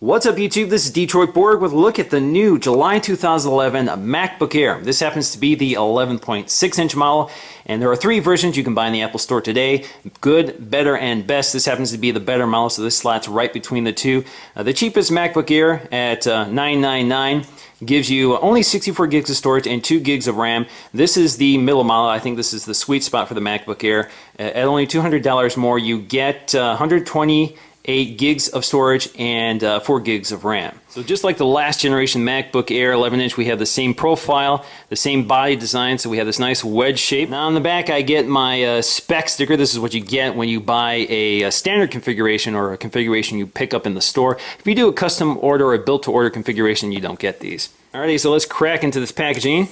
What's up YouTube, this is Detroit Borg with a look at the new July 2011 MacBook Air. This happens to be the 11.6 inch model, and there are three versions you can buy in the Apple Store today: good, better, and best. This happens to be the better model, so this slots right between the two. The cheapest MacBook Air at $999 gives you only 64 gigs of storage and 2 gigs of RAM. This is the middle model. I think this is the sweet spot for the MacBook Air. At only $200 more, you get 128 gigs of storage and 4 gigs of RAM. So just like the last generation MacBook Air 11-inch, we have the same profile, the same body design, so we have this nice wedge shape. Now on the back I get my spec sticker. This is what you get when you buy a standard configuration or a configuration you pick up in the store. If you do a custom order or a built-to-order configuration, you don't get these. Alrighty, so let's crack into this packaging.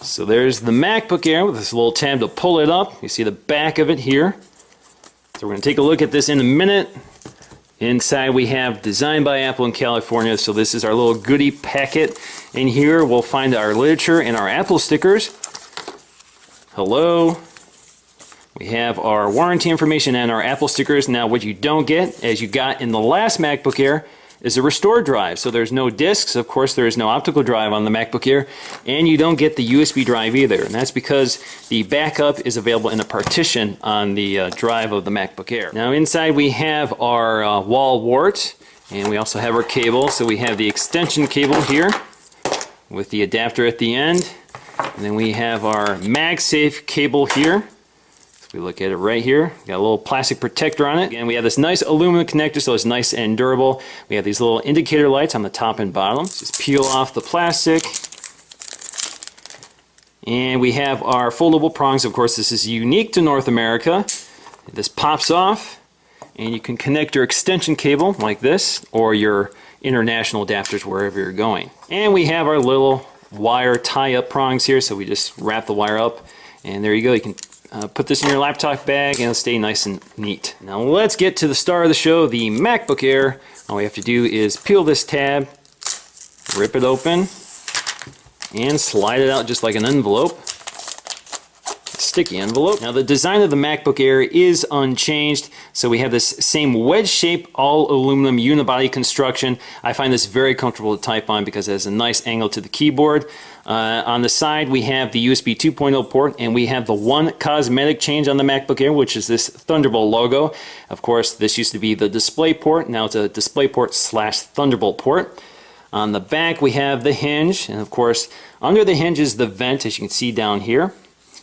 So there's the MacBook Air with this little tab to pull it up. You see the back of it here. So we're going to take a look at this in a minute. Inside we have designed by Apple in California. So this is our little goodie packet. In here we'll find our literature and our Apple stickers. Hello. We have our warranty information and our Apple stickers. Now what you don't get, as you got in the last MacBook Air, is a restore drive. So there's no discs, of course there is no optical drive on the MacBook Air, and you don't get the USB drive either. And that's because the backup is available in a partition on the drive of the MacBook Air. Now inside we have our wall wart, and we also have our cable. So we have the extension cable here with the adapter at the end, and then we have our MagSafe cable here. We look at it right here. Got a little plastic protector on it. Again, we have this nice aluminum connector, so it's nice and durable. We have these little indicator lights on the top and bottom. Just peel off the plastic. And we have our foldable prongs. Of course, this is unique to North America. This pops off, and you can connect your extension cable like this, or your international adapters wherever you're going. And we have our little wire tie-up prongs here, so we just wrap the wire up, and there you go. You can put this in your laptop bag and it'll stay nice and neat. Now let's get to the star of the show, the MacBook Air. All we have to do is peel this tab, rip it open, and slide it out just like an envelope. Sticky envelope. Now the design of the MacBook Air is unchanged, so we have this same wedge shape, all aluminum unibody construction. I find this very comfortable to type on because it has a nice angle to the keyboard. On the side we have the USB 2.0 port, and we have the one cosmetic change on the MacBook Air, which is this Thunderbolt logo. Of course, this used to be the display port. Now it's a display port / Thunderbolt port. On the back we have the hinge, and of course under the hinge is the vent, as you can see down here.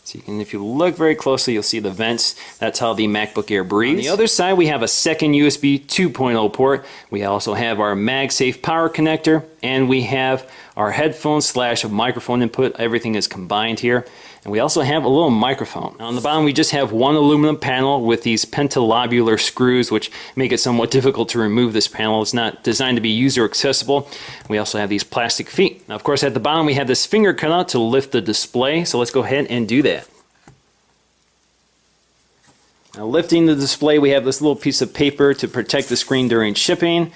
So you can, if you look very closely, you'll see the vents. That's how the MacBook Air breathes. On the other side, we have a second USB 2.0 port. We also have our MagSafe power connector, and we have our headphone / microphone input. Everything is combined here. And we also have a little microphone. Now on the bottom, we just have one aluminum panel with these pentalobular screws, which make it somewhat difficult to remove this panel. It's not designed to be user accessible. We also have these plastic feet. Now, of course, at the bottom, we have this finger cutout to lift the display. So let's go ahead and do that. Now, lifting the display, we have this little piece of paper to protect the screen during shipping.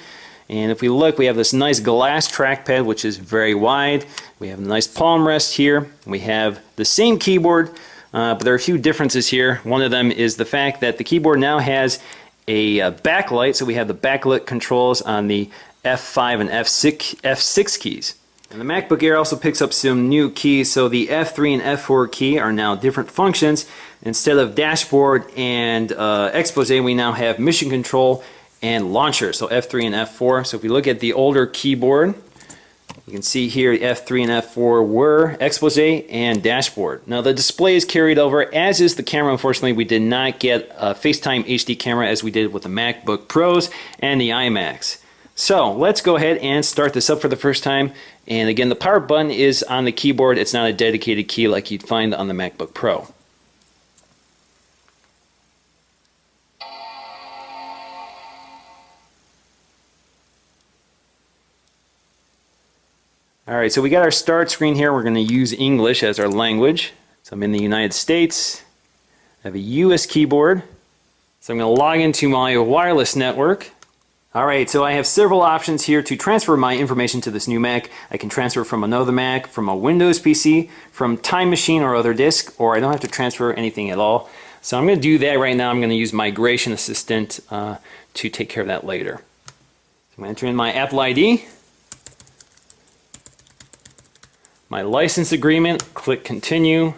And if we look, we have this nice glass trackpad, which is very wide. We have a nice palm rest here. We have the same keyboard, but there are a few differences here. One of them is the fact that the keyboard now has a backlight, so we have the backlit controls on the F5 and F6 keys. And the MacBook Air also picks up some new keys, so the F3 and F4 key are now different functions. Instead of dashboard and expose, we now have mission control and launcher, so F3 and F4. So if we look at the older keyboard, you can see here F3 and F4 were expose and dashboard. Now the display is carried over, as is the camera. Unfortunately, we did not get a FaceTime HD camera as we did with the MacBook Pros and the iMacs. So let's go ahead and start this up for the first time. And again, the power button is on the keyboard. It's not a dedicated key like you'd find on the MacBook Pro. Alright, so we got our start screen here. We're going to use English as our language. So I'm in the United States. I have a US keyboard. So I'm going to log into my wireless network. Alright, so I have several options here to transfer my information to this new Mac. I can transfer from another Mac, from a Windows PC, from Time Machine or other disk, or I don't have to transfer anything at all. So I'm going to do that right now. I'm going to use Migration Assistant to take care of that later. So I'm going to enter in my Apple ID, my license agreement, click Continue.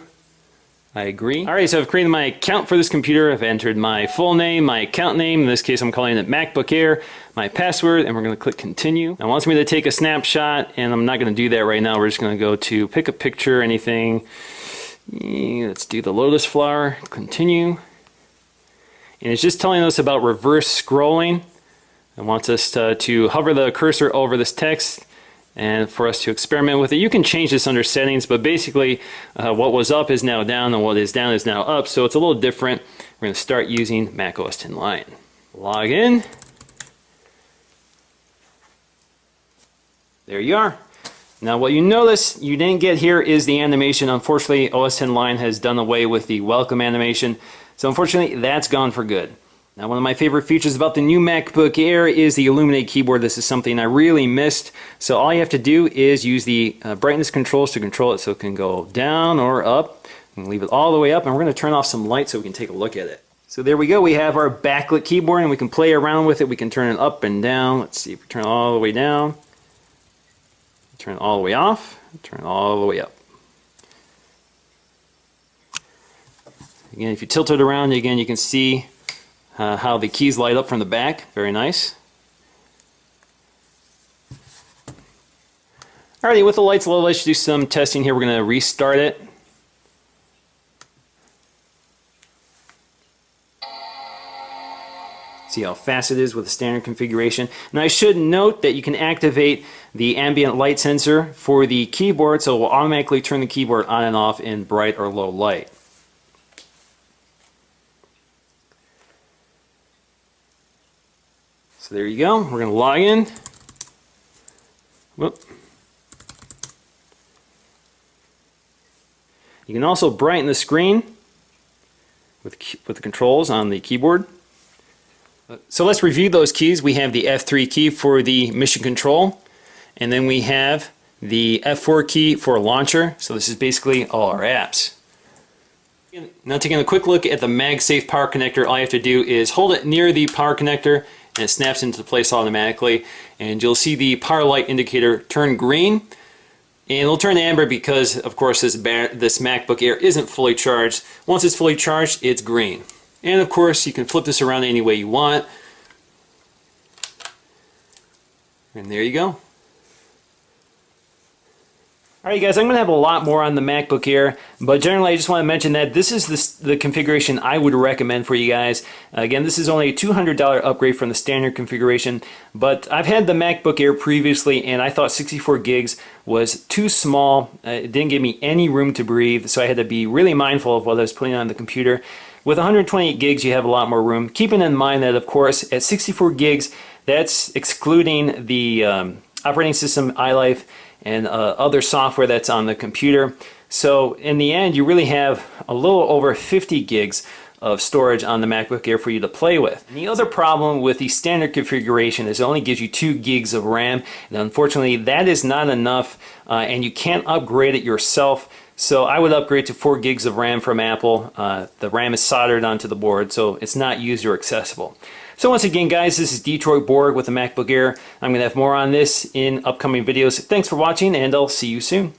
I agree. Alright, so I've created my account for this computer. I've entered my full name, my account name, in this case I'm calling it MacBook Air, my password, and we're going to click Continue. Now it wants me to take a snapshot, and I'm not going to do that right now. We're just going to go to pick a picture, anything. Let's do the lotus flower, Continue. And it's just telling us about reverse scrolling. It wants us to hover the cursor over this text and for us to experiment with it. You can change this under settings, but basically what was up is now down and what is down is now up, so it's a little different. We're going to start using Mac OS X Lion. Log in. There you are. Now what you notice you didn't get here is the animation. Unfortunately, OS X Lion has done away with the welcome animation, so unfortunately that's gone for good. Now, one of my favorite features about the new MacBook Air is the Illuminate keyboard. This is something I really missed. So all you have to do is use the brightness controls to control it, so it can go down or up. You can leave it all the way up, and we're going to turn off some light so we can take a look at it. So there we go. We have our backlit keyboard, and we can play around with it. We can turn it up and down. Let's see if we turn it all the way down. Turn it all the way off. Turn it all the way up. Again, if you tilt it around, again, you can see how the keys light up from the back. Very nice. Alrighty, with the lights low, let's do some testing here. We're going to restart it. See how fast it is with the standard configuration. Now I should note that you can activate the ambient light sensor for the keyboard, so it will automatically turn the keyboard on and off in bright or low light. So there you go. We're going to log in. Whoop. You can also brighten the screen with the controls on the keyboard. So let's review those keys. We have the F3 key for the mission control, and then we have the F4 key for launcher. So this is basically all our apps. Now taking a quick look at the MagSafe power connector, all you have to do is hold it near the power connector and it snaps into place automatically, and you'll see the power light indicator turn green, and it'll turn amber because of course this MacBook Air isn't fully charged. Once it's fully charged, it's green. And of course you can flip this around any way you want, and there you go. Alright guys, I'm going to have a lot more on the MacBook Air, but generally I just want to mention that this is the configuration I would recommend for you guys. Again, this is only a $200 upgrade from the standard configuration, but I've had the MacBook Air previously and I thought 64 gigs was too small. It didn't give me any room to breathe, so I had to be really mindful of what I was putting on the computer. With 128 gigs you have a lot more room, keeping in mind that of course at 64 gigs that's excluding the operating system iLife and other software that's on the computer. So in the end you really have a little over 50 gigs of storage on the MacBook Air for you to play with. And the other problem with the standard configuration is it only gives you 2 gigs of RAM, and unfortunately that is not enough, and you can't upgrade it yourself. So I would upgrade to 4 gigs of RAM from Apple. The RAM is soldered onto the board, so it's not user accessible. So once again guys, this is Detroit Borg with the MacBook Air. I'm going to have more on this in upcoming videos. Thanks for watching, and I'll see you soon.